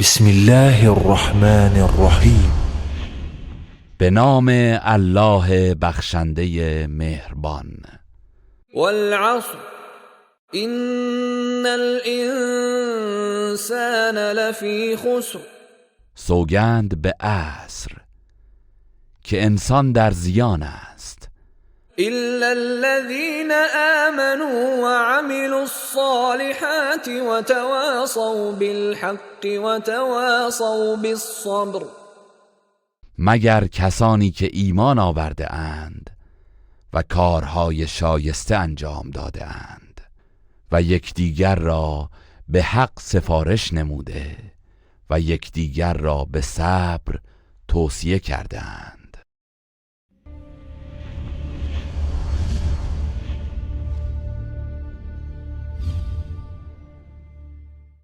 بسم الله الرحمن الرحیم. به نام الله بخشنده مهربان. والعصر ان الانسان لفی خسر. سوگند به عصر که انسان در زیان است، الا الذين آمنوا وعملوا الصالحات وتواصوا بالحق وتواصوا بالصبر. مگر کسانی که ایمان آورده اند و کارهای شایسته انجام داده اند و یکدیگر را به حق سفارش نموده و یکدیگر را به صبر توصیه کرده اند.